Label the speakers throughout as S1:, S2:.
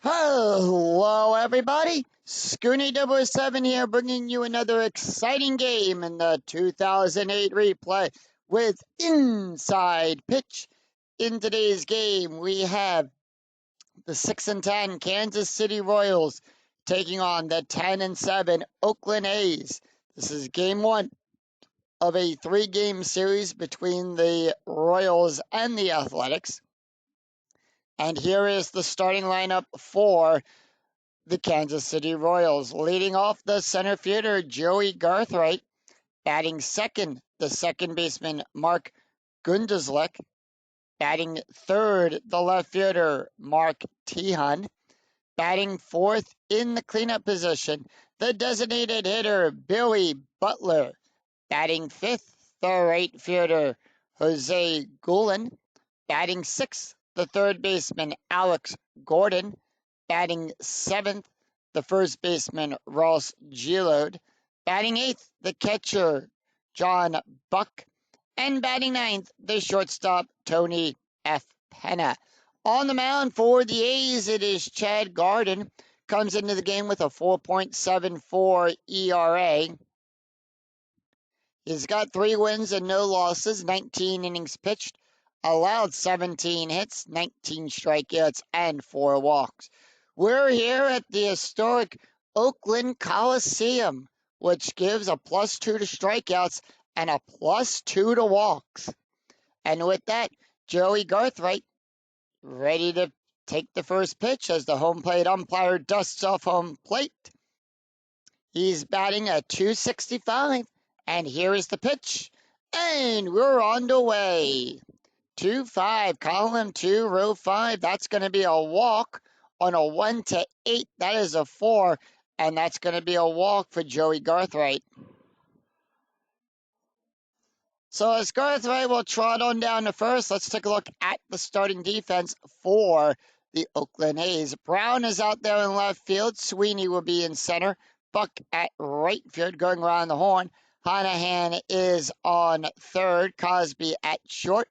S1: Hello, everybody. Scooney007 here, bringing you another exciting game in the 2008 replay with Inside Pitch. In today's game, we have the 6-10 Kansas City Royals taking on the 10-7 Oakland A's. This is game one of a three-game series between the Royals and the Athletics. And here is the starting lineup for the Kansas City Royals. Leading off the center fielder, Joey Garthright. Batting second, the second baseman, Mark Gunderslick. Batting third, the left fielder, Mark Tehan. Batting fourth in the cleanup position, the designated hitter, Billy Butler. Batting fifth, the right fielder, Jose Gullin. Batting sixth, the third baseman, Alex Gordon. Batting seventh, the first baseman, Ross Gilode. Batting eighth, the catcher, John Buck. And batting ninth, the shortstop, Tony F. Penna. On the mound for the A's, it is Chad Garden. Comes into the game with a 4.74 ERA. He's got 3 wins and no losses, 19 innings pitched, allowed 17 hits, 19 strikeouts, and 4 walks. We're here at the historic Oakland Coliseum, which gives a +2 to strikeouts and a +2 to walks. And with that, Joey Garthright ready to take the first pitch as the home plate umpire dusts off home plate. He's batting a .265, and here is the pitch, and we're on the way. 2-5, column 2, row 5. That's going to be a walk. On a 1-8, that is a 4, and that's going to be a walk for Joey Garthright. So as Garthright will trot on down to first, let's take a look at the starting defense for the Oakland A's. Brown is out there in left field. Sweeney will be in center. Buck at right field going around the horn. Hanahan is on third. Cosby at short.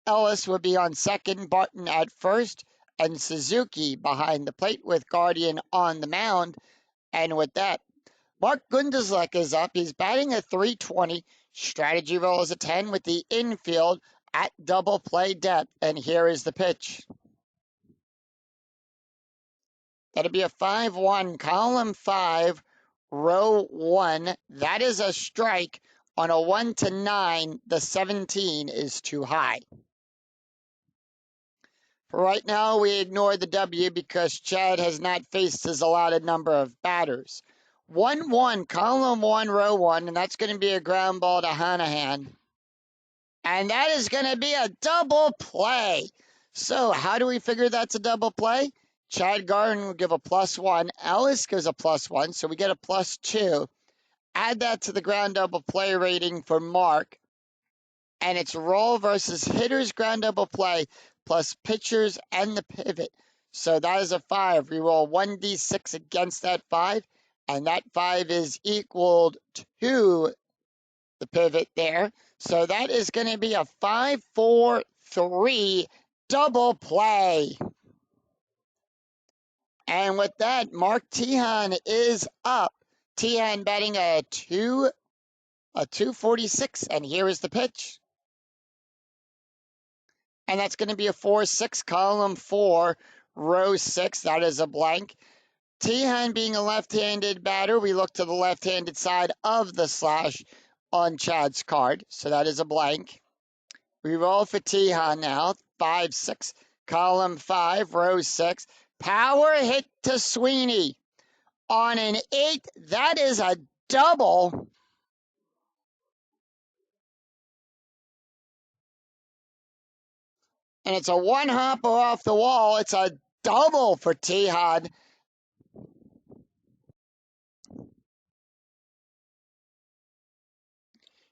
S1: Ellis will be on second. Barton at first. And Suzuki behind the plate with Guardian on the mound. And with that, Mark Gunderslick is up. He's batting a .320. Strategy roll is a 10 with the infield at double play depth. And here is the pitch. That'll be a 5-1, column 5, row 1. That is a strike. On a 1-9, the 17 is too high. For right now, we ignore the W because Chad has not faced his allotted number of batters. 1-1, column 1, row 1, and that's going to be a ground ball to Hanahan. And that is going to be a double play. So how do we figure that's a double play? Chad Garden will give a +1. Ellis gives a +1, so we get a +2. Add that to the ground double play rating for Mark. And it's roll versus hitters ground double play plus pitchers and the pivot. So that is a 5. We roll 1d6 against that 5. And that 5 is equaled to the pivot there. So that is going to be a 5-4-3 double play. And with that, Mark Tehan is up. Tehan batting a 246, and here is the pitch. And that's going to be a 4-6, column 4, row 6. That is a blank. Tehan being a left-handed batter, we look to the left-handed side of the slash on Chad's card. So that is a blank. We roll for Tehan now. 5-6, column 5, row 6. Power hit to Sweeney. On an 8, that is a double. And it's a one-hopper off the wall. It's a double for Tehan.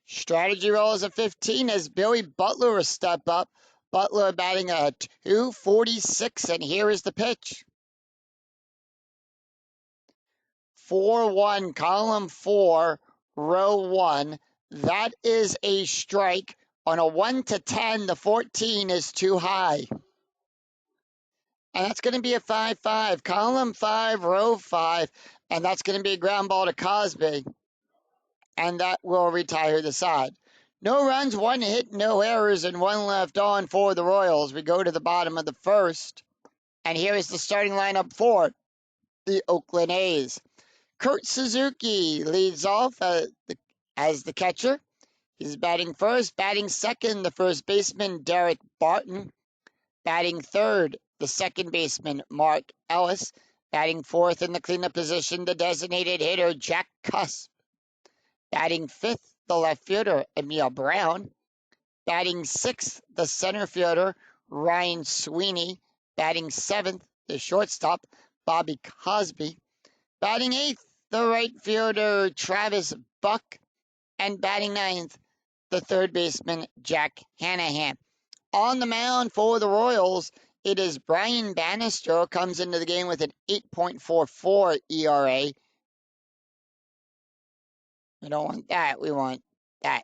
S1: Strategy roll is a 15 as Billy Butler will step up. Butler batting a 246, and here is the pitch. 4-1, column 4, row 1. That is a strike. On a 1-10, the 14 is too high. And that's going to be a 5-5. Column 5, row 5. And that's going to be a ground ball to Cosby. And that will retire the side. No runs, 1 hit, no errors, and 1 left on for the Royals. We go to the bottom of the first. And here is the starting lineup for the Oakland A's. Kurt Suzuki leads off as the catcher. He's batting first. Batting second, the first baseman, Derek Barton. Batting third, the second baseman, Mark Ellis. Batting fourth in the cleanup position, the designated hitter, Jack Cusp. Batting fifth, the left fielder, Emil Brown. Batting sixth, the center fielder, Ryan Sweeney. Batting seventh, the shortstop, Bobby Cosby. Batting eighth, the right fielder, Travis Buck. And batting ninth, the third baseman, Jack Hanahan. On the mound for the Royals, it is Brian Bannister, comes into the game with an 8.44 ERA. We don't want that. We want that.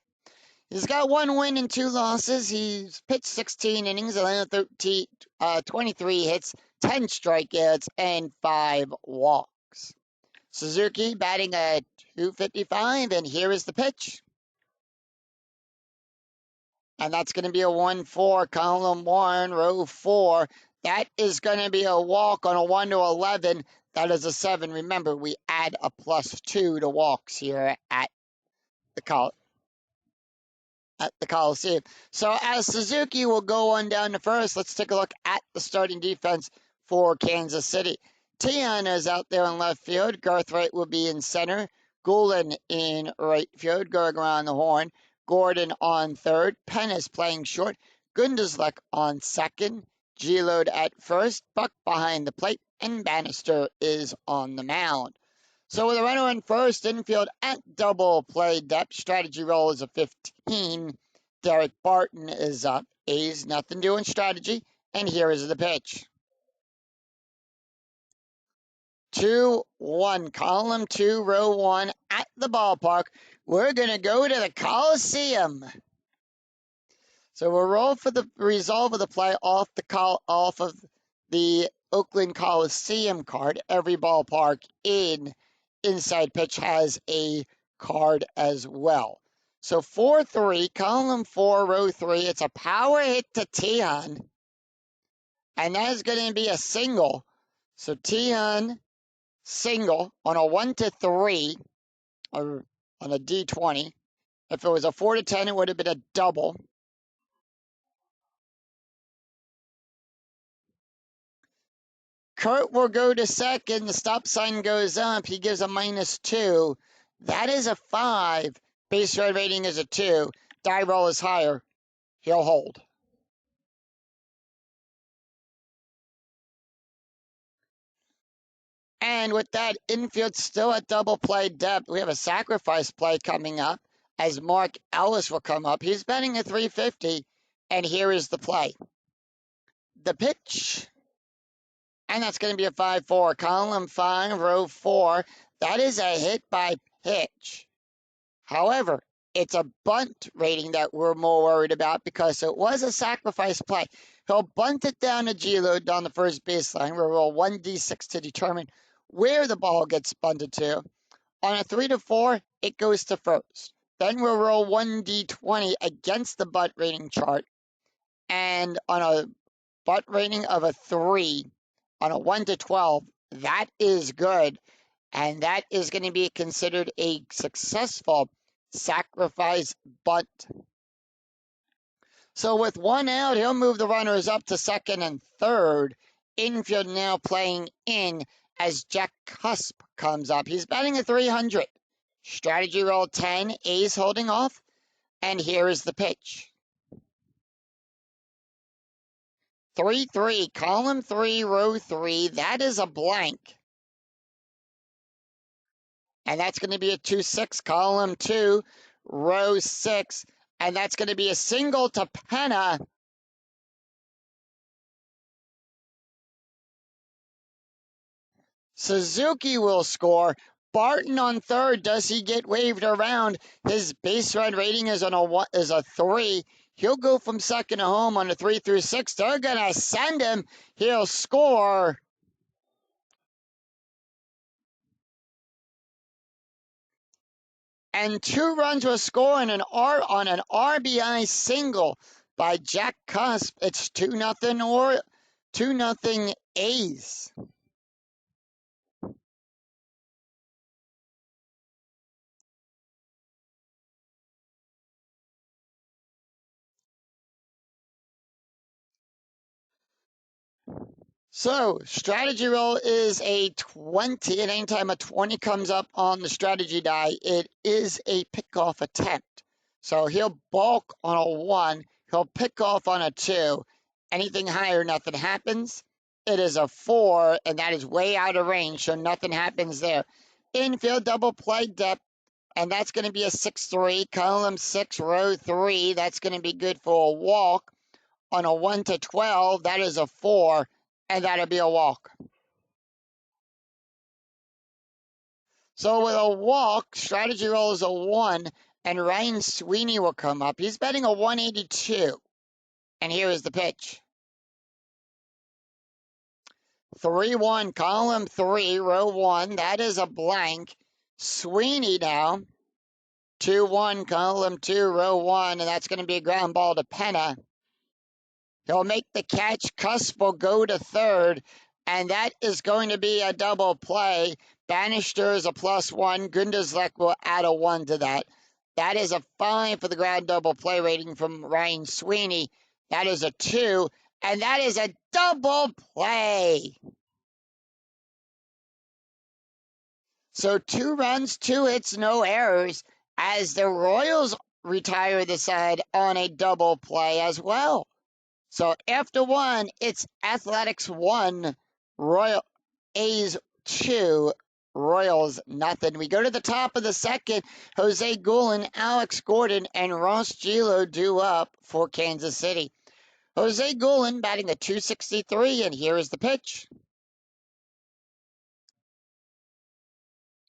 S1: He's got 1 win and 2 losses. He's pitched 16 innings, 23 hits, 10 strikeouts, and 5 walks. Suzuki batting at .255, and here is the pitch. And that's going to be a 1-4, column 1, row 4. That is going to be a walk on a 1 to 11. That is a 7. Remember, we add a +2 to walks here at the Coliseum. So as Suzuki will go on down to first, let's take a look at the starting defense for Kansas City. Tian is out there in left field. Garthwaite will be in center. Gulen in right field, going around the horn. Gordon on third. Penn is playing short. Gundeslek on second. G-Load at first. Buck behind the plate. And Bannister is on the mound. So with a runner in first, infield at double play depth. Strategy roll is a 15. Derek Barton is up. A's nothing doing strategy. And here is the pitch. 2-1, column 2, row 1 at the ballpark. We're going to go to the Coliseum. So we'll roll for the resolve of the play off of the Oakland Coliseum card. Every ballpark in Inside Pitch has a card as well. So 4-3, column 4, row 3. It's a power hit to Tian. And that is going to be a single. So Tian single on a 1-3, or on a D20. If it was a 4-10, it would have been a double. Kurt will go to second. The stop sign goes up. He gives a -2. That is a 5. Base run rating is a 2. Die roll is higher. He'll hold. And with that, infield still at double play depth. We have a sacrifice play coming up as Mark Ellis will come up. He's batting at .350, and here is the play. The pitch, and that's going to be a 5-4, column 5, row 4. That is a hit by pitch. However, it's a bunt rating that we're more worried about because it was a sacrifice play. He'll bunt it down to G-Load down the first baseline. We'll roll 1d6 to determine where the ball gets bunted to. On a 3-4, it goes to first. Then we'll roll 1d20 against the bunt rating chart. And on a bunt rating of a 3, on a 1-12, that is good. And that is going to be considered a successful sacrifice bunt. So with 1 out, he'll move the runners up to second and third. Infield now playing in as Jack Cusp comes up. He's batting at .300. Strategy roll 10, A's holding off. And here is the pitch. 3-3, column 3, row 3. That is a blank. And that's going to be a 2-6, column 2, row 6. And that's going to be a single to Penna. Suzuki will score. Barton on third. Does he get waved around? His base run rating is a 3. He'll go from second to home on a 3 through 6. They're going to send him. He'll score. And 2 runs will score on an RBI single by Jack Cusp. It's 2-0 or 2-0 A's. So, strategy roll is a 20, and anytime a 20 comes up on the strategy die, it is a pickoff attempt. So he'll balk on a 1, he'll pick off on a 2. Anything higher, nothing happens. It is a 4, and that is way out of range, so nothing happens there. Infield double play depth, and that's going to be a 6-3, column 6, row 3. That's going to be good for a walk. On a 1 to 12, that is a 4, and that'll be a walk. So with a walk, strategy roll is a 1, and Ryan Sweeney will come up. He's betting a 182, and here is the pitch. 3-1, column 3, row 1. That is a blank. Sweeney now. 2-1, column 2, row 1, and that's going to be a ground ball to Penna. He'll make the catch. Cusp will go to third, and that is going to be a double play. Bannister is a +1. Gunderslek will add a 1 to that. That is a 5 for the ground double play rating from Ryan Sweeney. That is a 2, and that is a double play. So 2 runs, 2 hits, no errors, as the Royals retire the side on a double play as well. So after 1, it's Athletics 1, Royal A's 2, Royals nothing. We go to the top of the second. Jose Guillen, Alex Gordon, and Ross Gilo due up for Kansas City. Jose Guillen batting a 263, and here is the pitch.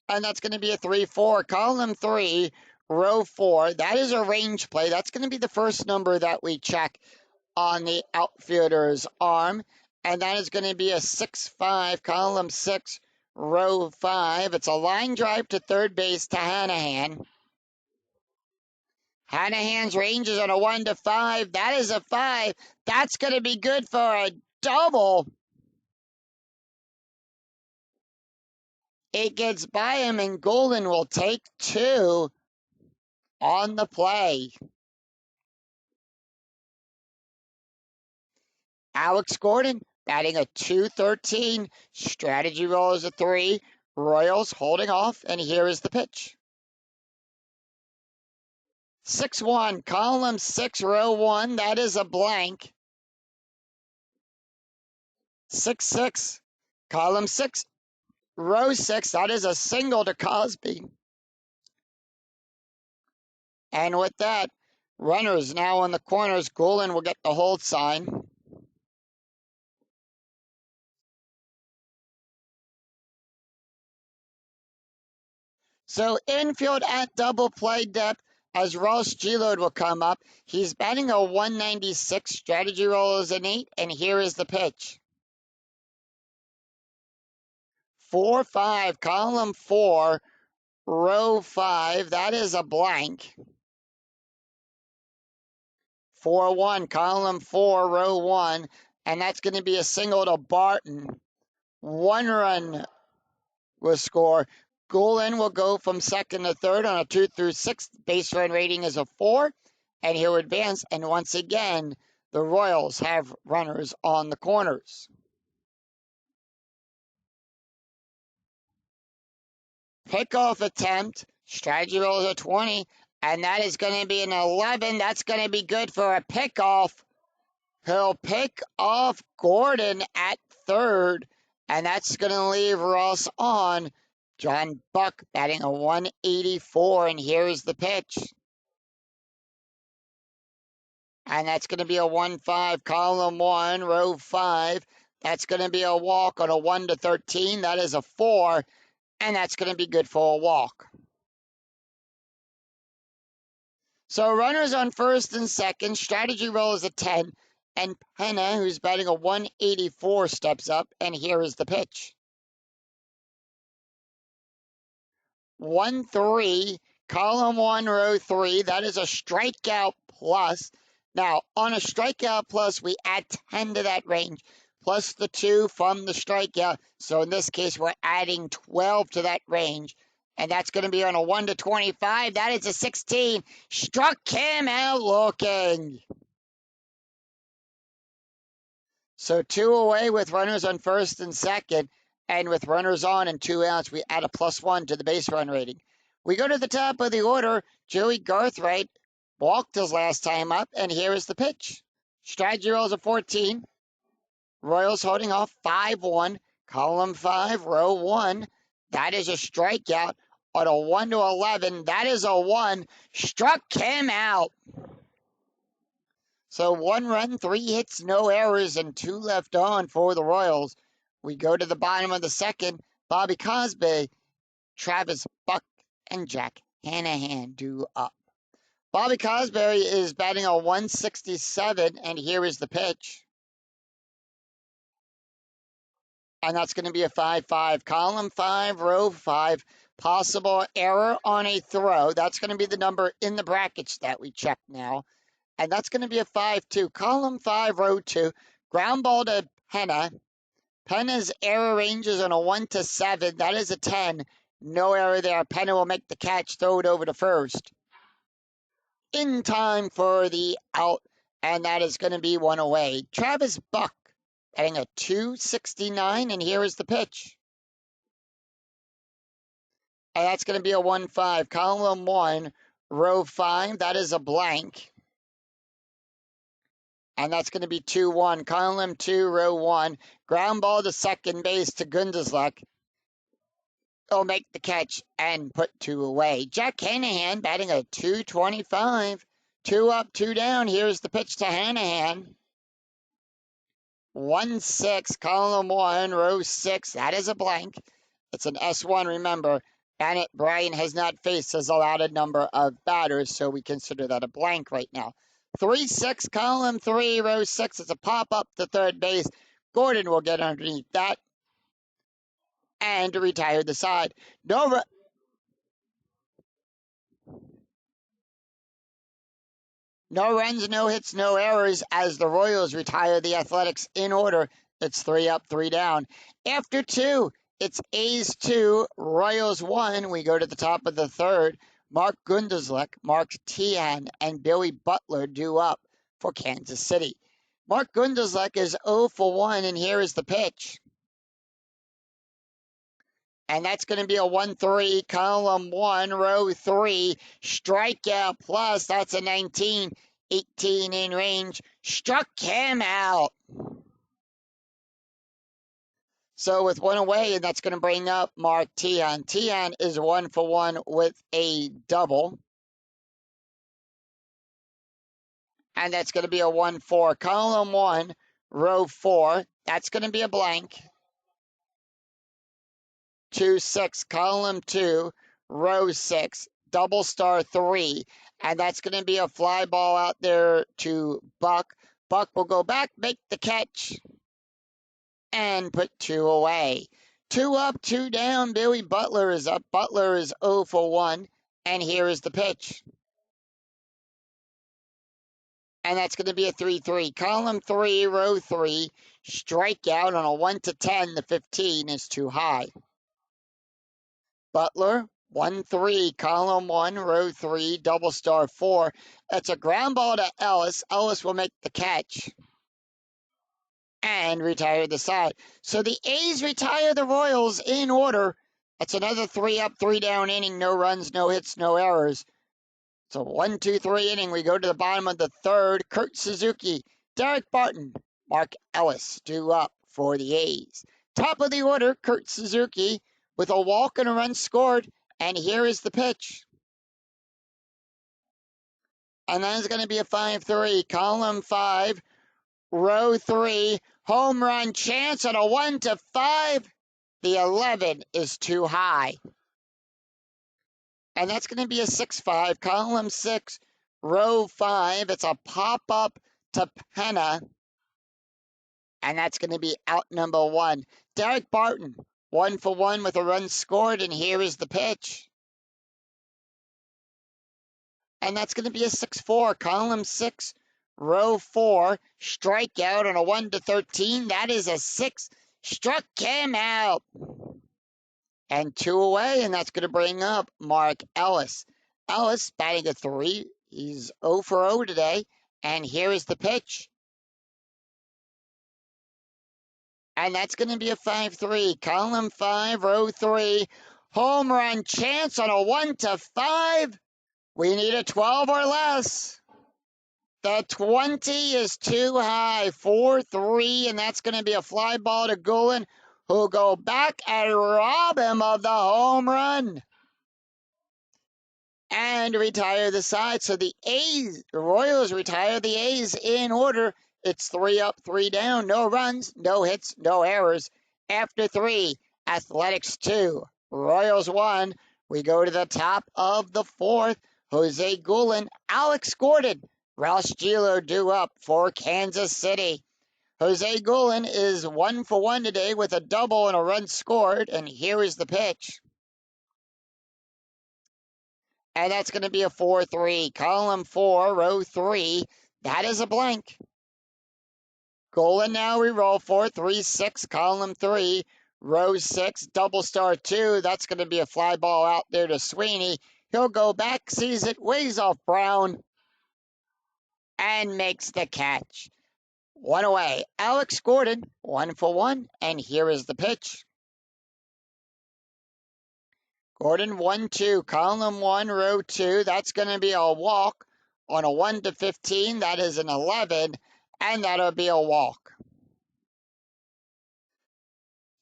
S1: And that's going to be a 3-4, column 3, row 4. That is a range play. That's going to be the first number that we check on the outfielder's arm, and that is going to be a 6-5, column 6, row 5. It's a line drive to third base to Hanahan. Hanahan's range is on a 1 to 5. That is a 5. That's going to be good for a double. It gets by him, and Golden will take 2 on the play. Alex Gordon batting a 213. Strategy roll is a 3. Royals holding off, and here is the pitch. 6-1, column 6, row 1. That is a blank. 6-6, column 6, row 6. That is a single to Cosby. And with that, runners now in the corners. Guillen will get the hold sign. So infield at double play depth as Ross Gilode will come up. He's batting a 196. Strategy roll is an 8, and here is the pitch. 4-5, column 4, row 5. That is a blank. 4-1, column 4, row 1, and that's going to be a single to Barton. 1 run will score. Guillen will go from second to third on a 2 through 6. Base run rating is a 4, and he'll advance. And once again, the Royals have runners on the corners. Pickoff attempt. Strategy roll is a 20, and that is going to be an 11. That's going to be good for a pickoff. He'll pick off Gordon at third, and that's going to leave Ross on. John Buck batting a 184, and here's the pitch. And that's going to be a 1-5, column 1, row 5. That's going to be a walk on a 1 to 13. That is a 4, and that's going to be good for a walk. So runners on first and second, strategy roll is a 10, and Penna, who's batting a 184, steps up, and here is the pitch. 1-3, column 1, row 3. That is a strikeout plus. Now, on a strikeout plus, we add 10 to that range, plus the 2 from the strikeout. So in this case, we're adding 12 to that range. And that's going to be on a 1 to 25. That is a 16. Struck him out looking. So 2 away with runners on first and second. And with runners on and 2 outs, we add a +1 to the base run rating. We go to the top of the order. Joey Garthright walked his last time up, and here is the pitch. Strategy rolls a 14. Royals holding off 5-1. Column 5, row 1. That is a strikeout. On a 1 to 11, that is a 1. Struck him out. So 1 run, 3 hits, no errors, and 2 left on for the Royals. We go to the bottom of the second. Bobby Cosby, Travis Buck, and Jack Hanahan do up. Bobby Cosby is batting a 167, and here is the pitch. And that's going to be a 5-5. Column 5, row 5. Possible error on a throw. That's going to be the number in the brackets that we check now. And that's going to be a 5-2. Column 5, row 2. Ground ball to Penna. Penna's error range is on a 1 to 7. That is a 10. No error there. Penna will make the catch, throw it over to first. In time for the out, and that is going to be 1 away. Travis Buck batting a 269, and here is the pitch. And that's going to be a 1-5. Column 1, row 5. That is a blank. And that's going to be 2-1. Column 2, row 1. Ground ball to second base to Gundeslek. He'll make the catch and put 2 away. Jack Hanahan batting a 225. 2 up, 2 down. Here's the pitch to Hanahan. 1-6, column 1, row 6. That is a blank. It's an S1, remember. Bennett Bryan has not faced his allotted number of batters, so we consider that a blank right now. 3-6, column 3, row 6. It's a pop-up to third base. Gordon will get underneath that and retire the side. No runs, no hits, no errors as the Royals retire the Athletics in order. It's 3 up, 3 down. After 2, it's A's 2, Royals 1. We go to the top of the third. Mark Gundeslek, Mark Teahan, and Billy Butler do up for Kansas City. Mark Gundeslek is 0 for 1, and here is the pitch. And that's going to be a 1-3, column 1, row 3. Strikeout plus, that's a 19. 18 in range. Struck him out. So with 1 away, and that's going to bring up Mark Teahan. Teahan is 1 for 1 with a double. And that's going to be a 1-4. Column 1, row 4. That's going to be a blank. 2-6, column 2, row 6. Double star 3. And that's going to be a fly ball out there to Buck. Buck will go back, make the catch, and put 2 away. 2 up, 2 down. Billy Butler is up. Butler is 0 for 1. And here is the pitch. And that's going to be a 3-3. Column 3, row 3. Strikeout on a 1 to 10. The 15 is too high. Butler, 1-3, column 1, row 3, double star 4. That's a ground ball to Ellis. Ellis will make the catch and retire the side. So the A's retire the Royals in order. That's another 3 up, 3 down inning. No runs, no hits, no errors. So 1-2-3 inning. We go to the bottom of the third. Kurt Suzuki, Derek Barton, Mark Ellis do up for the A's. Top of the order, Kurt Suzuki, with a walk and a run scored, and here is the pitch. And that is going to be a 5-3, column 5, row 3, home run chance on a 1 to 5. The 11 is too high. And that's going to be a 6-5, column 6, row 5. It's a pop-up to Penna, and that's going to be out number 1. Derek Barton, 1 for 1 with a run scored, and here is the pitch. And that's going to be a 6-4, column 6, row 4, strikeout on a 1 to 13. That is a 6. Struck him out. And 2 away, and that's going to bring up Mark Ellis. Ellis batting a 3. He's 0 for 0 today, and here is the pitch. And that's going to be a 5-3, column 5, row 3, home run chance on a 1 to 5. We need a 12 or less. The 20 is too high, 4-3, and that's going to be a fly ball to Gulen, who'll go back and rob him of the home run and retire the side. So the Royals retire the A's in order. It's 3 up, 3 down, no runs, no hits, no errors. After 3, Athletics 2, Royals 1. We go to the top of the 4th. Jose Gulen, Alex Gordon, Ross Gilo due up for Kansas City. Jose Gulen is 1 for 1 today with a double and a run scored, and here is the pitch. And that's going to be a 4-3, column 4, row 3. That is a blank. Gulen now we roll 4-3-6, column 3, row 6, double star 2. That's going to be a fly ball out there to Sweeney. He'll go back, sees it, ways off Brown, and makes the catch. 1 away. Alex Gordon, 1 for 1, and here is the pitch. Gordon 1-2, column 1, row 2. That's going to be a walk on a 1 to 15. That is an 11, and that'll be a walk.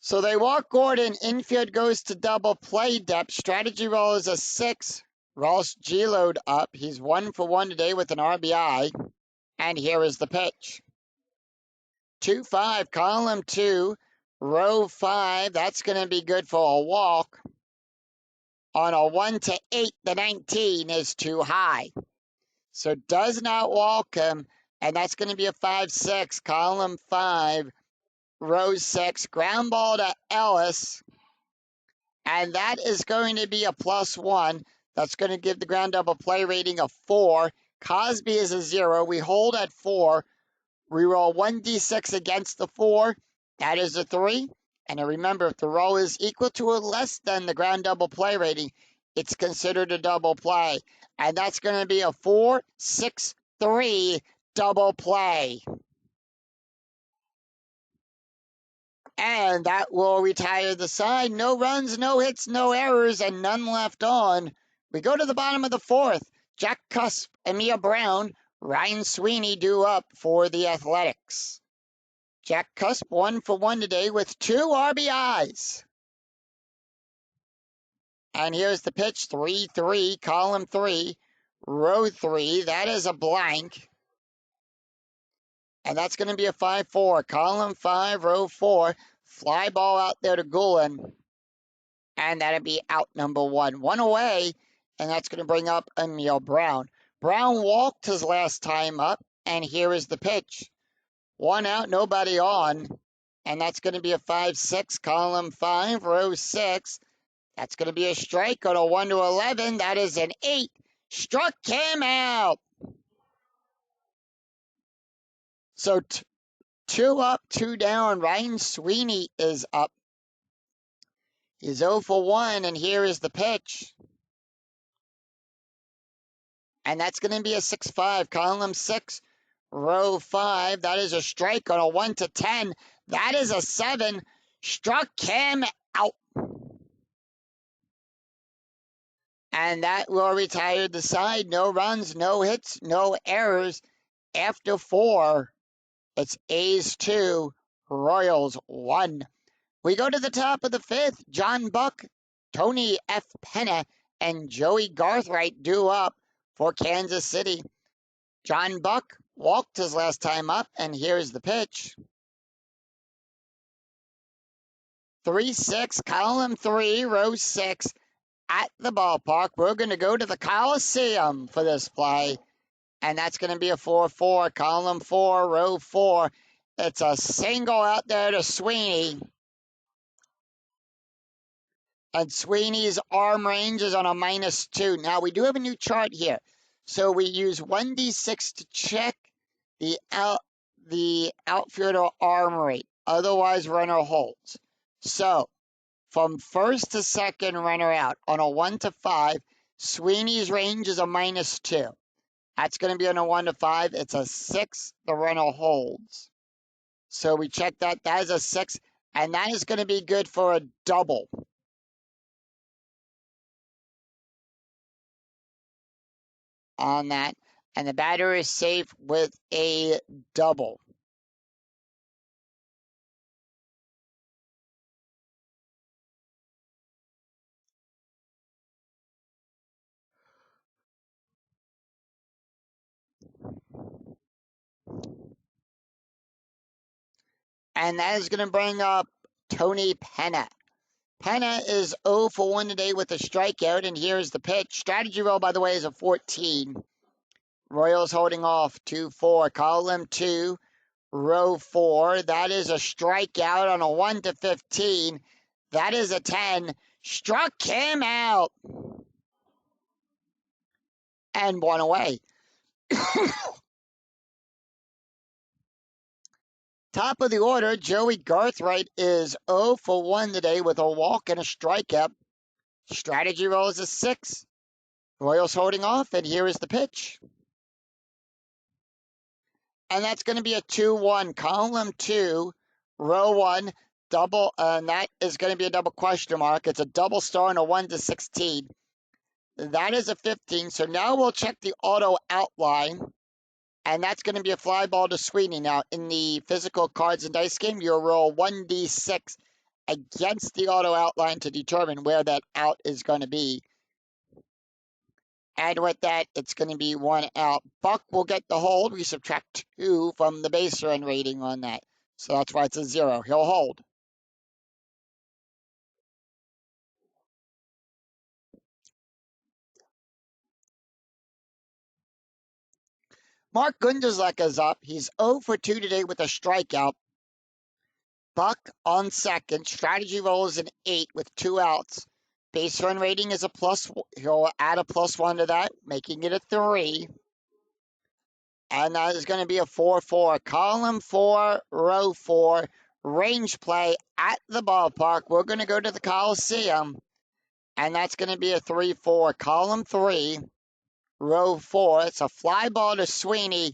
S1: So they walk Gordon. Infield goes to double play depth. Strategy roll is a 6. Ross Gilode up. He's 1 for 1 today with an RBI. And here is the pitch. 2-5, column 2, row 5. That's going to be good for a walk. On a 1 to 8, the 19 is too high. So does not walk him. And that's going to be a 5-6, column 5, row 6. Ground ball to Ellis. And that is going to be a +1. That's going to give the ground double play rating a 4. Cosby is a 0. We hold at 4. We roll 1d6 against the 4. That is a 3. And remember, if the roll is equal to or less than the ground double play rating, it's considered a double play. And that's going to be a 4-6-3 double play. And that will retire the side. No runs, no hits, no errors, and none left on. We go to the bottom of the 4th. Jack Cusp, Amir Brown, Ryan Sweeney due up for the Athletics. Jack Cusp 1 for 1 today with 2 RBIs. And here's the pitch, 3-3, column 3, row 3. That is a blank. And that's going to be a 5-4, column 5, row 4. Fly ball out there to Gulen. And that'll be out number 1. 1 away, and that's going to bring up Emil Brown. Brown walked his last time up, and here is the pitch. 1 out, nobody on. And that's going to be a 5-6, column 5, row 6. That's going to be a strike on a 1 to 11. That is an 8. Struck him out. So 2 up, 2 down. Ryan Sweeney is up. He's 0 for 1, and here is the pitch. And that's going to be a 6-5, column 6, row 5. That is a strike on a 1 to 10. That is a 7. Struck him out. And that will retire the side. No runs, no hits, no errors. After 4, it's A's 2, Royals 1. We go to the top of the 5th. John Buck, Tony F. Penna, and Joey Garthright due up for Kansas City. John Buck walked his last time up, and here's the pitch. 3-6, column 3, row 6. At the ballpark, we're going to go to the Coliseum for this play. And that's going to be a 4-4, column 4, row 4. It's a single out there to Sweeney. And Sweeney's arm range is on a -2. Now, we do have a new chart here. So we use 1d6 to check the outfielder arm rate. Otherwise, runner holds. So, from first to second runner out on a 1 to 5, Sweeney's range is a -2. That's going to be on a 1 to 5. It's a 6. The runner holds. So we check that. That is a 6. And that is going to be good for a double. On that. And the batter is safe with a double. And that is going to bring up Tony Penna. Penna is 0 for 1 today with a strikeout, and here's the pitch. Strategy roll, by the way, is a 14. Royals holding off 2-4. Column 2, row 4. That is a strikeout on a 1 to 15. That is a 10. Struck him out. And 1 away. Top of the order, Joey Garthright is 0 for 1 today with a walk and a strikeout. Strategy roll is a 6. Royals holding off, and here is the pitch. And that's going to be a 2-1. Column 2, row 1, double, and that is going to be a double question mark. It's a double star and a 1 to 16. That is a 15. So now we'll check the auto outline, and that's going to be a fly ball to Sweeney. Now, in the physical cards and dice game, you'll roll 1d6 against the auto outline to determine where that out is going to be. And with that, it's going to be 1 out. Buck will get the hold. We subtract 2 from the base run rating on that. So that's why it's a 0. He'll hold. Mark Gunderslek is up. He's 0 for 2 today with a strikeout. Buck on second. Strategy roll is an 8 with 2 outs. Base run rating is a +. He'll add a +1 to that, making it a 3. And that is going to be a 4-4. Column 4, row 4. Range play at the ballpark. We're going to go to the Coliseum. And that's going to be a 3-4. Column 3, row 4. It's a fly ball to Sweeney.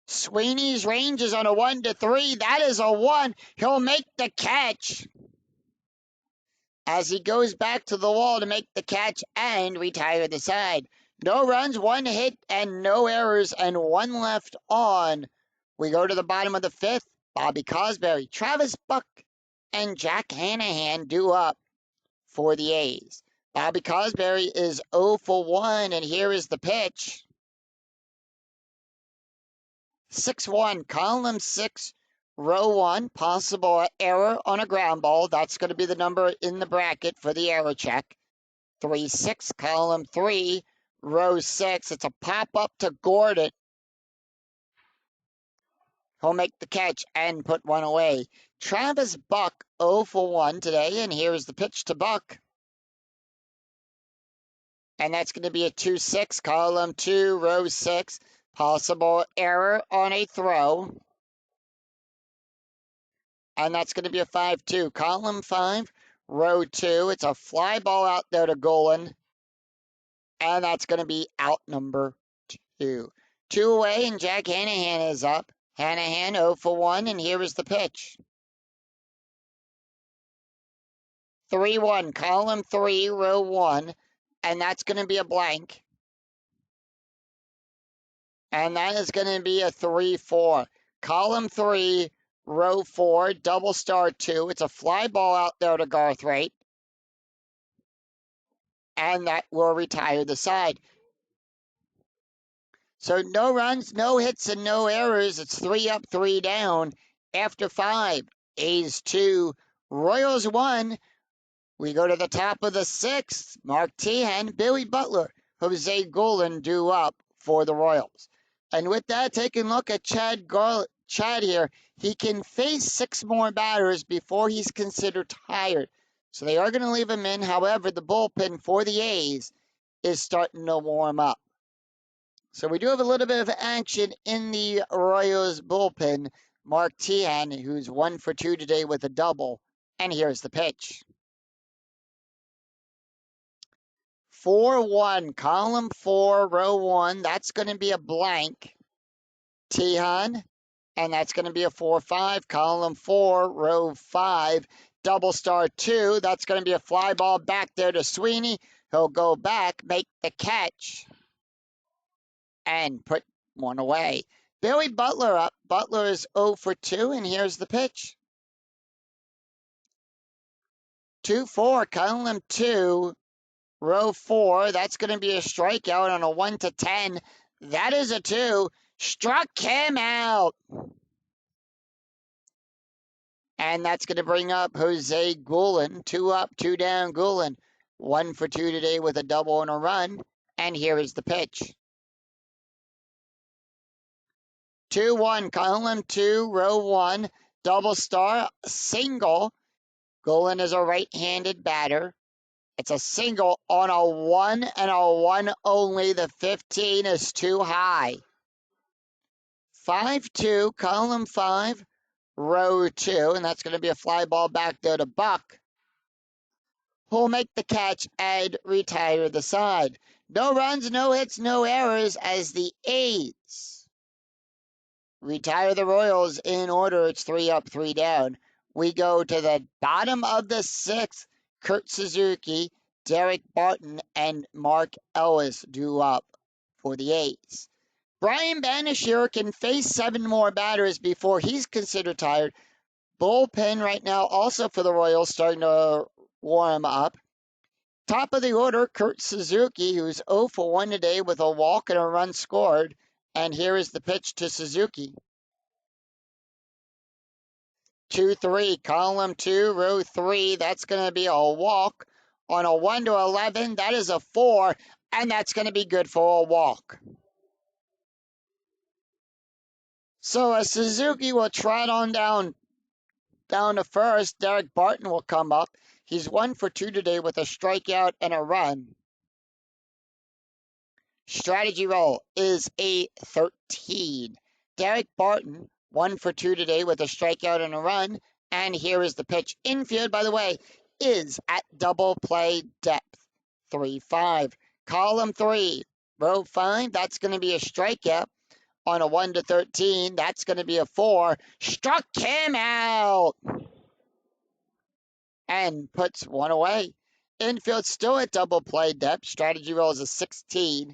S1: Sweeney's range is on a 1 to 3. That is a 1. He'll make the catch as he goes back to the wall to make the catch and retire the side. No runs, 1 hit, and no errors, and 1 left on. We go to the bottom of the 5th. Bobby Cosberry, Travis Buck, and Jack Hanahan due up for the A's. Bobby Cosberry is 0 for 1, and here is the pitch. 6-1, column 6, row 1, possible error on a ground ball. That's going to be the number in the bracket for the error check. 3-6, column 3, row 6. It's a pop-up to Gordon. He'll make the catch and put 1 away. Travis Buck, 0 for 1 today, and here's the pitch to Buck. And that's going to be a 2-6, column 2, row 6. Possible error on a throw. And that's going to be a 5-2. Column 5, row 2. It's a fly ball out there to Golan. And that's going to be out number 2. 2 away, and Jack Hanahan is up. Hanahan 0 for 1, and here is the pitch. 3-1, column 3, row 1. And that's going to be a blank. And that is going to be a 3-4. Column 3, row 4, double star 2. It's a fly ball out there to Garthright. And that will retire the side. So no runs, no hits, and no errors. It's 3 up, 3 down. After 5, A's 2, Royals 1. We go to the top of the 6th. Mark Tehan, Billy Butler, Jose Gullin due up for the Royals. And with that, taking a look at Chad here, he can face 6 more batters before he's considered tired. So they are going to leave him in. However, the bullpen for the A's is starting to warm up. So we do have a little bit of action in the Royals bullpen. Mark Teahan, who's 1 for 2 today with a double. And here's the pitch. 4-1, column 4, row 1. That's going to be a blank. Teahan. And that's going to be a 4-5, column 4, row 5. Double star 2. That's going to be a fly ball back there to Sweeney. He'll go back, make the catch, and put one away. Billy Butler up. Butler is 0 for 2, and here's the pitch. 2-4, column 2, row 4. That's going to be a strikeout on a 1-10. That is a 2. Struck him out. And that's going to bring up Jose Gullin. 2 up, 2 down, Gullin. 1 for 2 today with a double and a run. And here is the pitch. 2-1, column 2, row 1. Double star, single. Gullin is a right-handed batter. It's a single on a 1 and a 1 only. The 15 is too high. 5-2, column 5, row 2. And that's going to be a fly ball back there to Buck, who'll make the catch and retire the side. No runs, no hits, no errors as the A's retire the Royals in order. It's 3 up, 3 down. We go to the bottom of the 6th. Kurt Suzuki, Derek Barton, and Mark Ellis due up for the A's. Brian Banashir can face 7 more batters before he's considered tired. Bullpen right now also for the Royals starting to warm up. Top of the order, Kurt Suzuki, who's 0 for 1 today with a walk and a run scored. And here is the pitch to Suzuki. 2-3, column 2, row 3. That's going to be a walk on a 1-11. That is a 4, and that's going to be good for a walk. So a Suzuki will trot on down to first. Derek Barton will come up. He's 1 for 2 today with a strikeout and a run. Strategy roll is a 13. Derek Barton, 1 for 2 today with a strikeout and a run. And here is the pitch. Infield, by the way, is at double play depth. 3-5. Column 3, row 5. That's going to be a strikeout on a 1-13. That's going to be a 4. Struck him out. And puts one away. Infield still at double play depth. Strategy roll is a 16.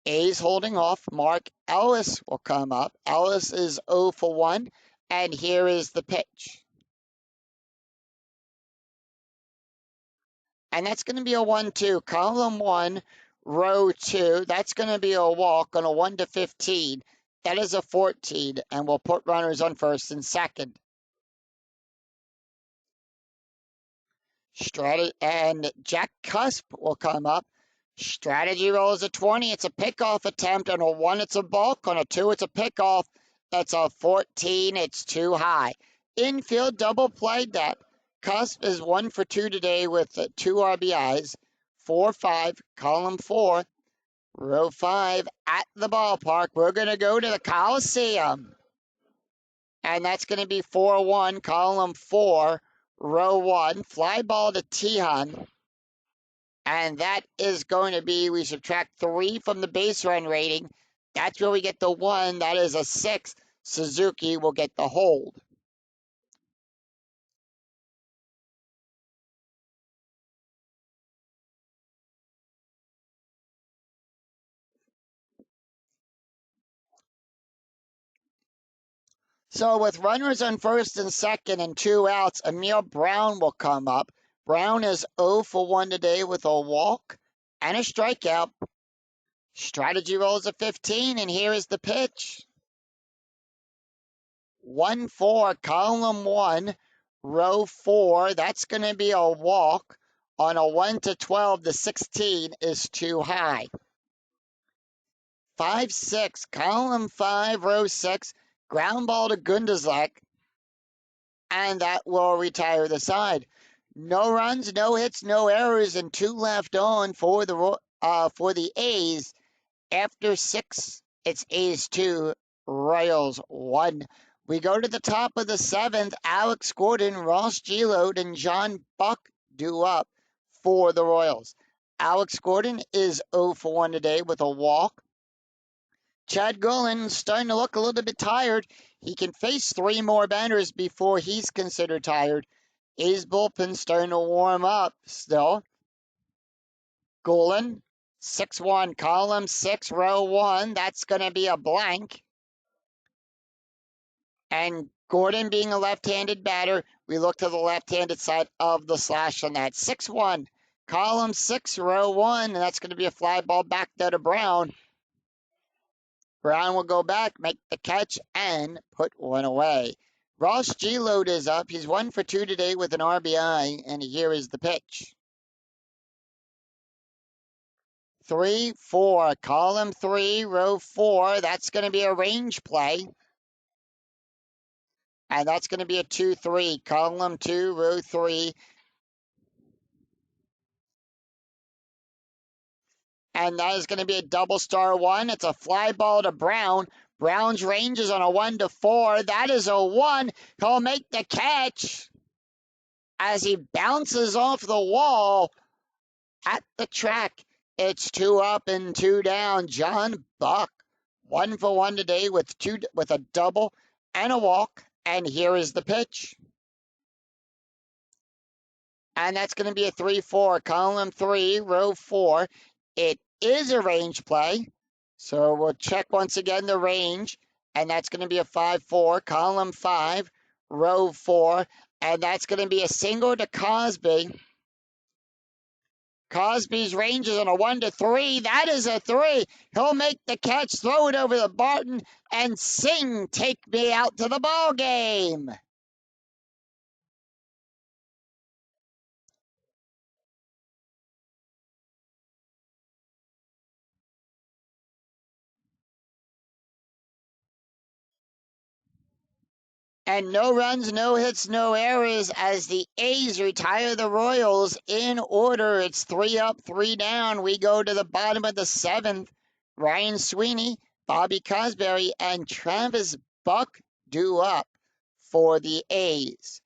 S1: A's holding off. Mark Ellis will come up. Ellis is 0 for 1. And here is the pitch. And that's going to be a 1-2. Column 1, row 2. That's going to be a walk on a 1-15. That is a 14. And we'll put runners on first and second. And Jack Cusp will come up. Strategy roll is a 20. It's a pickoff attempt. On a 1, it's a balk. On a 2, it's a pickoff. That's a 14. It's too high. Infield double play depth. Cusp is 1 for 2 today with 2 RBIs. 4-5, column 4, row 5 at the ballpark. We're going to go to the Coliseum. And that's going to be 4-1, column 4, row 1. Fly ball to Teahan. And that is going to be, we subtract 3 from the base run rating. That's where we get the 1. That is a 6. Suzuki will get the hold. So with runners on first and second and 2 outs, Emil Brown will come up. Brown is 0 for 1 today with a walk and a strikeout. Strategy rolls a 15, and here is the pitch. 1-4, column 1, row 4. That's going to be a walk On a 1 to 12, the 16 is too high. 5-6, column 5, row 6, ground ball to Gunderslek, and that will retire the side. No runs, no hits, no errors, and 2 left on for the A's. After 6, it's A's 2, Royals 1. We go to the top of the 7th. Alex Gordon, Ross Giloud, and John Buck due up for the Royals. Alex Gordon is 0 for 1 today with a walk. Chad Gullen starting to look a little bit tired. He can face 3 more batters before he's considered tired. A's bullpen starting to warm up still. Gullen, 6-1, column 6, row 1. That's going to be a blank. And Gordon being a left-handed batter, we look to the left-handed side of the slash on that. 6-1, column 6, row 1, and that's going to be a fly ball back there to Brown. Brown will go back, make the catch, and put one away. Ross Giloud is up. He's 1 for 2 today with an RBI, and here is the pitch. 3-4, column 3, row 4. That's going to be a range play. And that's going to be a 2-3, column 2, row 3. And that is going to be a double star 1. It's a fly ball to Brown. Brown's range is on a 1 to 4. That is a 1. He'll make the catch as he bounces off the wall at the track. It's 2 up and 2 down. John Buck, 1 for 1 today with a double and a walk. And here is the pitch. And that's going to be a 3-4, column 3, row 4. It is a range play. So we'll check once again the range. And that's going to be a 5-4, column 5, row 4. And that's going to be a single to Cosby. Cosby's range is on a 1 to 3. That is a 3. He'll make the catch, throw it over the Barton, and sing, "Take Me Out to the Ball Game." And no runs, no hits, no errors as the A's retire the Royals in order. It's 3 up, 3 down. We go to the bottom of the 7th. Ryan Sweeney, Bobby Cosberry, and Travis Buck due up for the A's.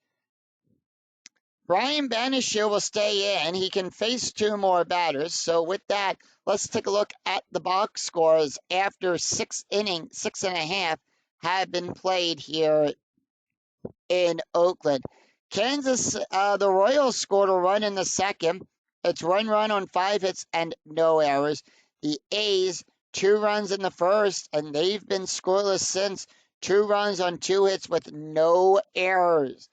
S1: Brian Bannister will stay in. He can face 2 more batters. So with that, let's take a look at the box scores after 6 innings, 6.5 have been played here in Oakland. The Royals scored a run in the second. It's 1 run on 5 hits and no errors. The A's, 2 runs in the first, and they've been scoreless since. 2 runs on 2 hits with no errors.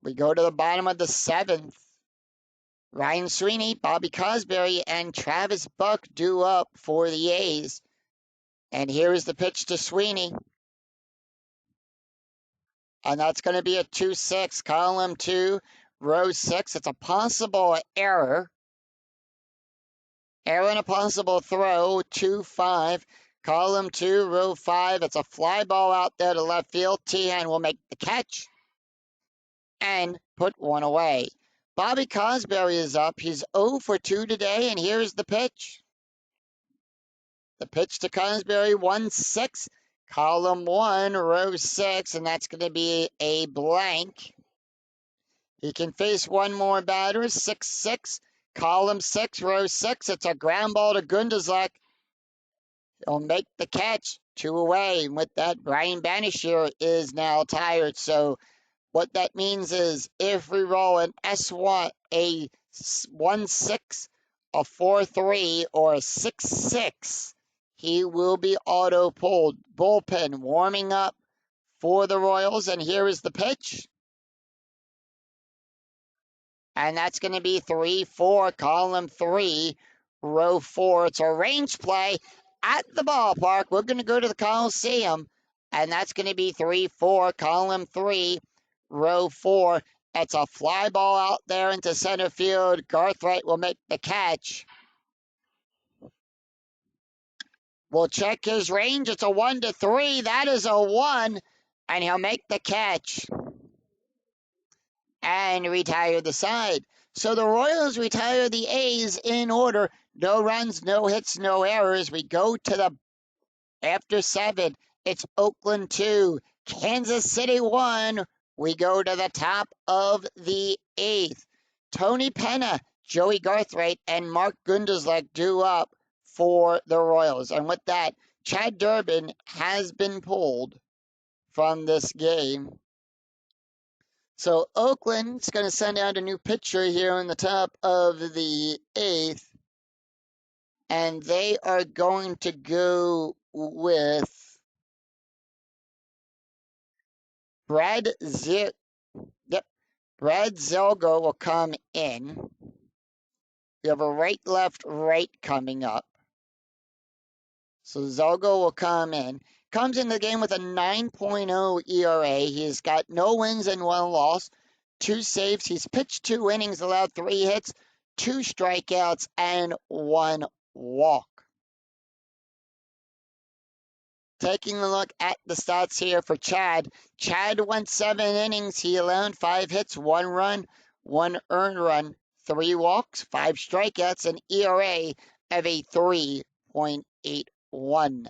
S1: We go to the bottom of the 7th. Ryan Sweeney, Bobby Cosberry, and Travis Buck due up for the A's. And here is the pitch to Sweeney. And that's going to be a 2-6, column 2, row 6. It's a possible error. Error and a possible throw, 2-5, column 2, row 5. It's a fly ball out there to left field. Tehan will make the catch and put one away. Bobby Cosberry is up. He's 0 for 2 today, and here's the pitch. The pitch to Cosberry, 1-6, column 1, row 6, and that's going to be a blank. He can face 1 more batter, 6-6, column 6, row 6. It's a ground ball to Gunderslek. He'll make the catch, 2 away. And with that, Brian Bannister is now tired. So what that means is if we roll an S1, a 1-6, a 4-3, or a 6-6, he will be auto-pulled. Bullpen warming up for the Royals, and here is the pitch. And that's going to be 3-4, column 3, row 4. It's a range play at the ballpark. We're going to go to the Coliseum, and that's going to be 3-4, column 3, row 4. It's a fly ball out there into center field. Garthwaite will make the catch. We'll check his range. It's a 1-3. That is a 1. And he'll make the catch and retire the side. So the Royals retire the A's in order. No runs, no hits, no errors. We go to the after 7. It's Oakland 2, Kansas City 1. We go to the top of the 8th. Tony Penna, Joey Garthwaite, and Mark Gunderslek due up for the Royals. And with that, Chad Durbin has been pulled from this game. So Oakland's going to send out a new pitcher here on the top of the 8th. And they are going to go with Brad Zelgo will come in. We have a right, left, right coming up. So Zelgo will come in. Comes in the game with a 9.0 ERA. He's got no wins and 1 loss, 2 saves. He's pitched 2 innings, allowed 3 hits, 2 strikeouts, and 1 walk. Taking a look at the stats here for Chad. Chad went 7 innings. He allowed 5 hits, 1 run, 1 earned run, 3 walks, 5 strikeouts, an ERA of a 3.81.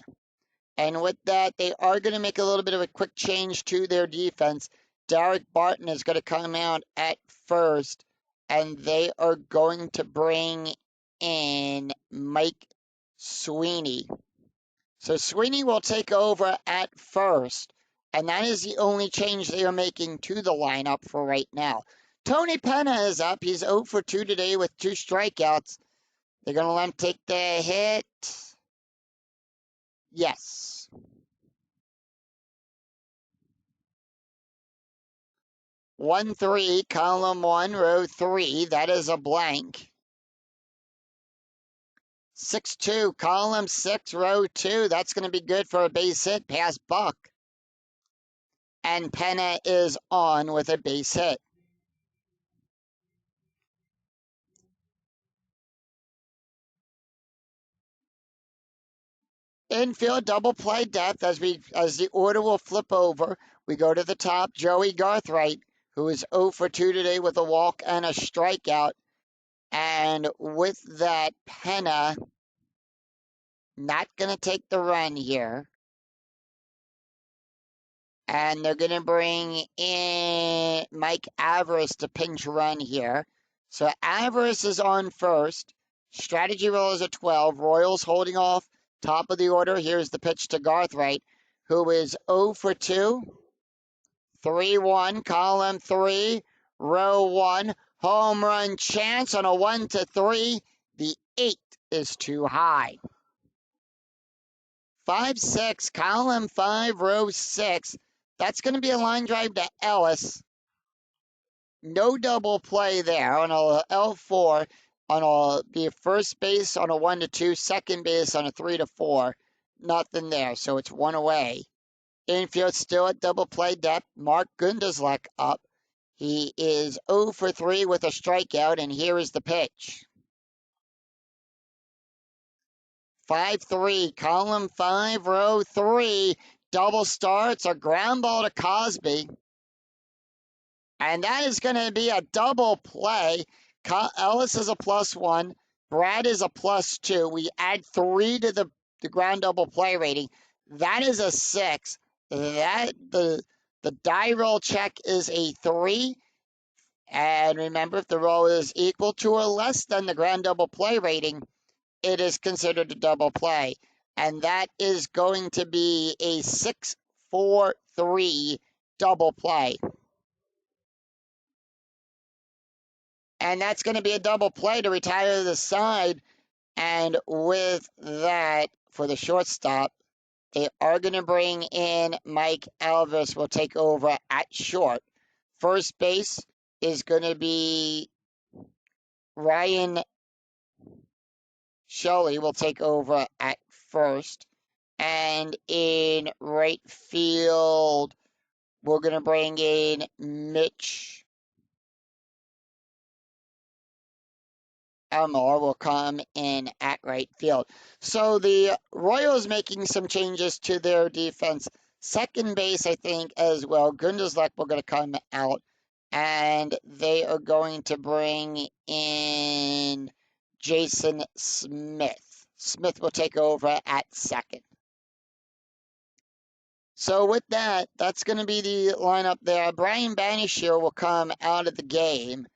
S1: And with that, they are going to make a little bit of a quick change to their defense. Derek Barton is going to come out at first, and they are going to bring in Mike Sweeney. So Sweeney will take over at first, and that is the only change they are making to the lineup for right now. Tony Penna is up. He's 0 for 2 today with 2 strikeouts. They're going to let him take the hit. Yes. One, 3, column 1, row 3. That is a blank. 6-2, column 6, row 2. That's going to be good for a base hit past Buck. And Penna is on with a base hit. Infield double play depth as the order will flip over. We go to the top, Joey Garthwaite, who is 0 for 2 today with a walk and a strikeout. And with that, Penna not going to take the run here. And they're going to bring in Mike Avarice to pinch run here. So Avarice is on first. Strategy roll is a 12. Royals holding off. Top of the order. Here's the pitch to Garthwaite, who is 0 for 2. 3-1, column 3, row 1. Home run chance on a 1-3. The 8 is too high. 5-6, column 5, row 6. That's going to be a line drive to Ellis. No double play there on a L4. Be first base on a 1-2, second base on a 3-4. Nothing there, so it's 1 away. Infield still at double play depth. Mark Gunderslek up. He is 0 for 3 with a strikeout, and here is the pitch. 5-3, column 5, row 3. Double starts, a ground ball to Cosby. And that is going to be a double play. Ellis is a +1. Brad is a +2. We add 3 to the ground double play rating. That is a 6. The die roll check is a 3. And remember, if the roll is equal to or less than the ground double play rating, it is considered a double play. And that is going to be a 6-4-3 double play. And that's going to be a double play to retire the side. And with that, for the shortstop, they are going to bring in Mike Elvis will take over at short. First base is going to be Ryan Shelley will take over at first. And in right field, we're going to bring in Mitch Elmore will come in at right field. So the Royals making some changes to their defense. Second base, I think, as well. Gunderslek will going to come out, and they are going to bring in Jason Smith. Smith will take over at second. So with that, that's going to be the lineup there. Brian Banisher will come out of the game.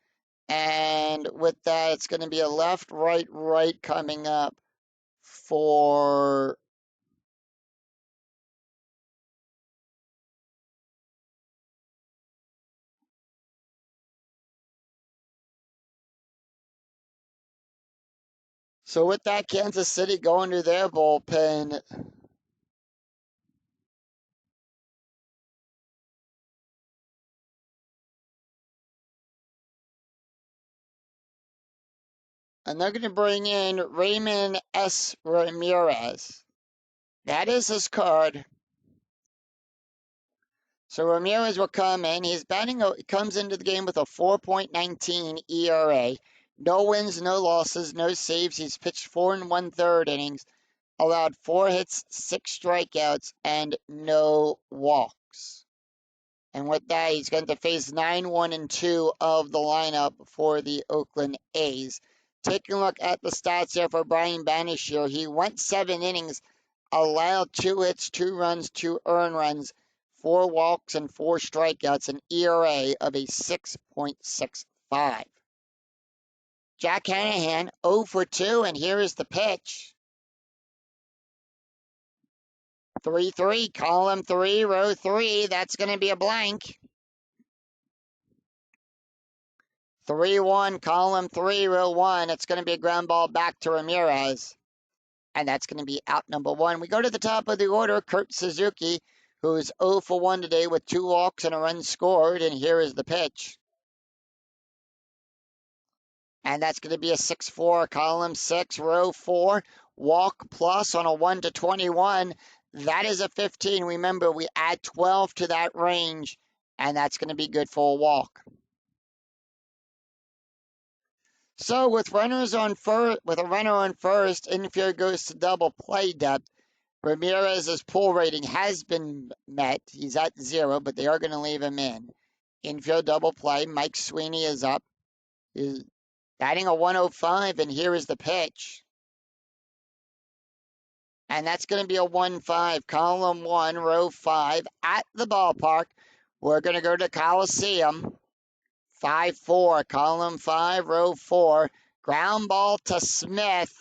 S1: And with that, it's going to be a left, right, right coming up for so with that, Kansas City going to their bullpen. And they're going to bring in Raymond S. Ramirez. That is his card. So Ramirez will come in. He's batting, comes into the game with a 4.19 ERA. No wins, no losses, no saves. He's pitched 4 1/3 innings, allowed 4 hits, 6 strikeouts, and no walks. And with that, he's going to face 9, 1, and 2 of the lineup for the Oakland A's. Taking a look at the stats here for Brian Banisher, he went 7 innings, allowed 2 hits, 2 runs, 2 earned runs, 4 walks, and 4 strikeouts, an ERA of a 6.65. Jack Hanahan, 0 for 2, and here is the pitch. 3-3, column 3, row 3, that's going to be a blank. 3-1, column 3, row 1, it's going to be a ground ball back to Ramirez. And that's going to be out number 1. We go to the top of the order, Kurt Suzuki, who's 0 for 1 today with 2 walks and a run scored, and here is the pitch. And that's going to be a 6-4, column 6, row 4, walk plus on a 1 to 21. That is a 15. Remember, we add 12 to that range, and that's going to be good for a walk. So with runners on first, with a runner on first, infield goes to double play depth. Ramirez's pull rating has been met. He's at 0, but they are going to leave him in. Infield double play. Mike Sweeney is up. He's batting a 105, and here is the pitch. And that's going to be a 1-5, column 1, row 5, at the ballpark. We're going to go to Coliseum. 5-4, column 5, row 4, ground ball to Smith.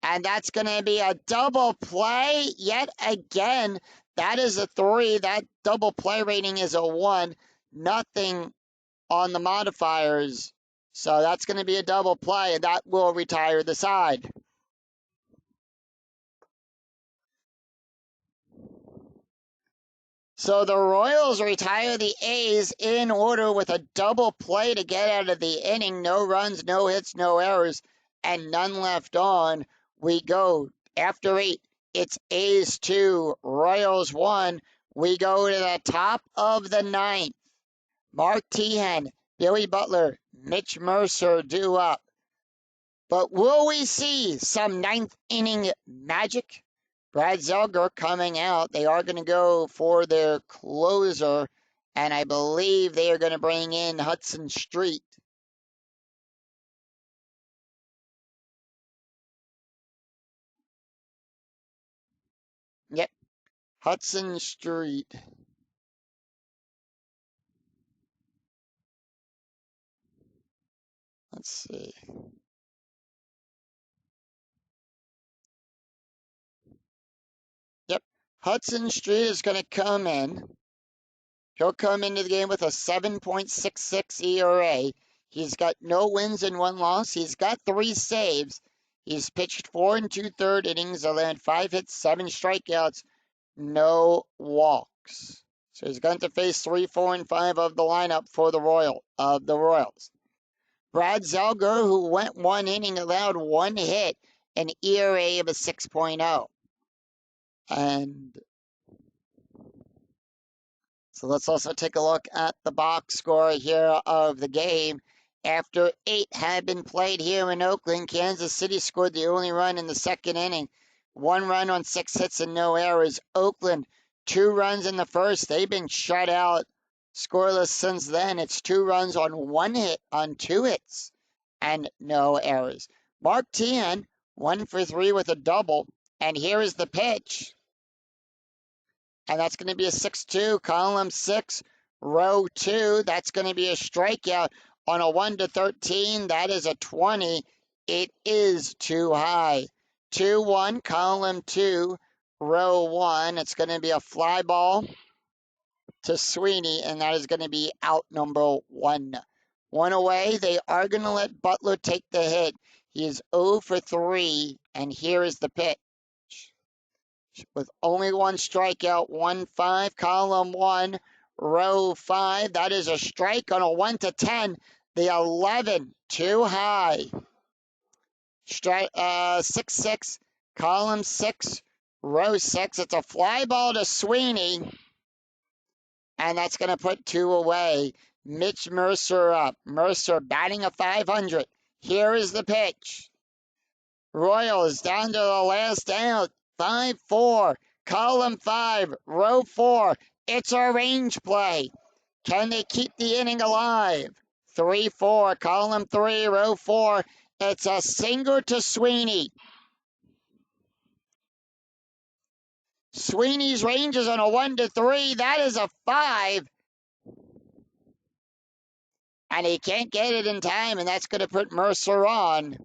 S1: And that's going to be a double play yet again. That is a 3. That double play rating is a 1. Nothing on the modifiers. So that's going to be a double play, and that will retire the side. So the Royals retire the A's in order with a double play to get out of the inning. No runs, no hits, no errors, and none left on. We go after 8. It's A's 2, Royals 1. We go to the top of the 9th. Mark Teahen, Billy Butler, Mitch Mercer due up. But will we see some 9th inning magic? Brad Zelger coming out. They are going to go for their closer, and I believe they are going to bring in Hudson Street. Yep, Hudson Street. Let's see. Yep, Hudson Street is going to come in. He'll come into the game with a 7.66 ERA. He's got no wins and 1 loss. He's got 3 saves. He's pitched 4 2/3 innings, allowed 5 hits, 7 strikeouts, no walks. So he's going to face 3, 4, and 5 of the lineup for the Royals. Brad Zelger, who went 1 inning, allowed 1 hit, an ERA of a 6.0. And so let's also take a look at the box score here of the game. After 8 had been played here in Oakland, Kansas City scored the only run in the second inning. 1 run on 6 hits and no errors. Oakland, 2 runs in the first. They've been shut out scoreless since then. It's 2 runs on 1 hit on 2 hits and no errors. Mark Teahan, 1 for 3 with a double. And here is the pitch. And that's going to be a 6-2, column 6, row 2. That's going to be a strikeout on a 1-13. That is a 20. It is too high. 2-1, column 2, row 1. It's going to be a fly ball to Sweeney, and that is going to be out number 1. 1 away. They are going to let Butler take the hit. He is 0 for 3, and here is the pitch. With only 1 strikeout, 1-5, column 1, row 5. That is a strike on a 1-10. The 11, too high. 6-6, column 6, row 6. It's a fly ball to Sweeney. And that's going to put 2 away. Mitch Mercer up. Mercer batting a .500. Here is the pitch. Royals down to the last out. 5-4, column 5, row 4. It's a range play. Can they keep the inning alive? 3-4, column 3, row 4. It's a single to Sweeney. Sweeney's range is on a 1-3. That is a 5. And he can't get it in time, and that's going to put Mercer on.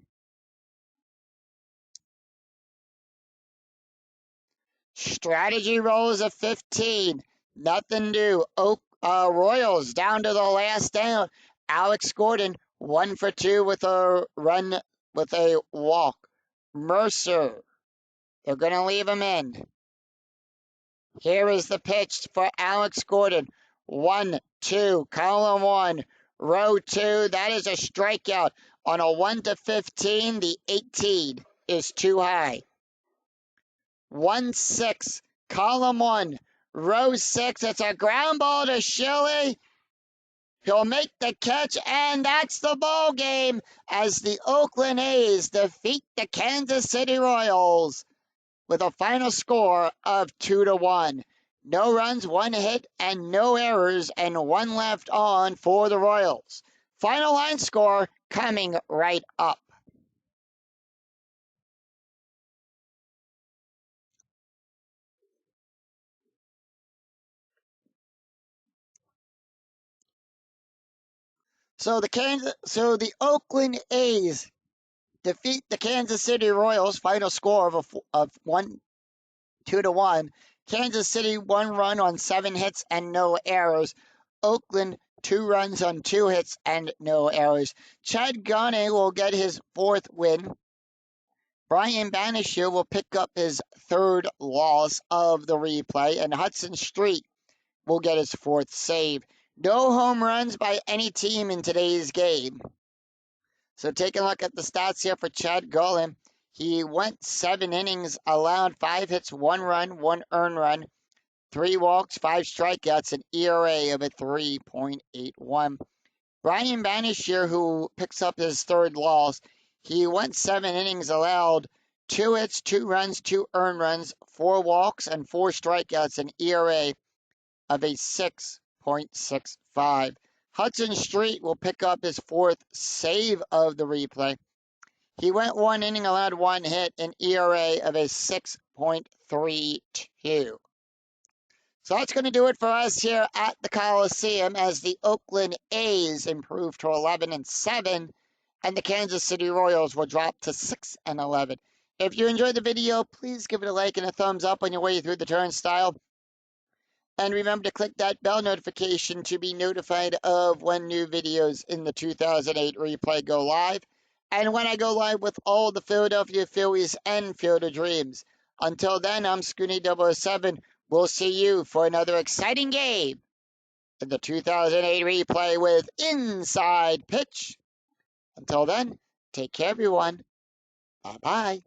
S1: Strategy rolls of 15. Nothing new. Royals down to the last out. Alex Gordon, 1 for 2 with a run, with a walk. Mercer, they're going to leave him in. Here is the pitch for Alex Gordon. 1-2, column 1, row 2. That is a strikeout on a 1-15. The 18 is too high. 1-6, column 1, row 6. It's a ground ball to Shelley. He'll make the catch, and that's the ball game as the Oakland A's defeat the Kansas City Royals with a final score of 2-1. No runs, 1 hit, and no errors, and 1 left on for the Royals. Final line score coming right up. So the Oakland A's defeat the Kansas City Royals. Final score of 2-1. Kansas City 1 run on 7 hits and no errors. Oakland 2 runs on 2 hits and no errors. Chad Gane will get his 4th win. Brian Banisher will pick up his 3rd loss of the replay, and Hudson Street will get his 4th save. No home runs by any team in today's game. So taking a look at the stats here for Chad Gane. He went 7 innings, allowed 5 hits, 1 run, 1 earned run, 3 walks, 5 strikeouts, an ERA of a 3.81. Brian Banisher, who picks up his 3rd loss, he went 7 innings, allowed 2 hits, 2 runs, 2 earned runs, 4 walks, and 4 strikeouts, an ERA of a 6.65. Hudson Street will pick up his 4th save of the replay. He went 1 inning, allowed 1 hit, an ERA of a 6.32. So that's going to do it for us here at the Coliseum as the Oakland A's improve to 11-7, and the Kansas City Royals will drop to 6-11. If you enjoyed the video, please give it a like and a thumbs up on your way through the turnstile. And remember to click that bell notification to be notified of when new videos in the 2008 replay go live, and when I go live with all the Philadelphia Phillies and Field of Dreams. Until then, I'm Scooney007. We'll see you for another exciting game in the 2008 replay with Inside Pitch. Until then, take care, everyone. Bye-bye.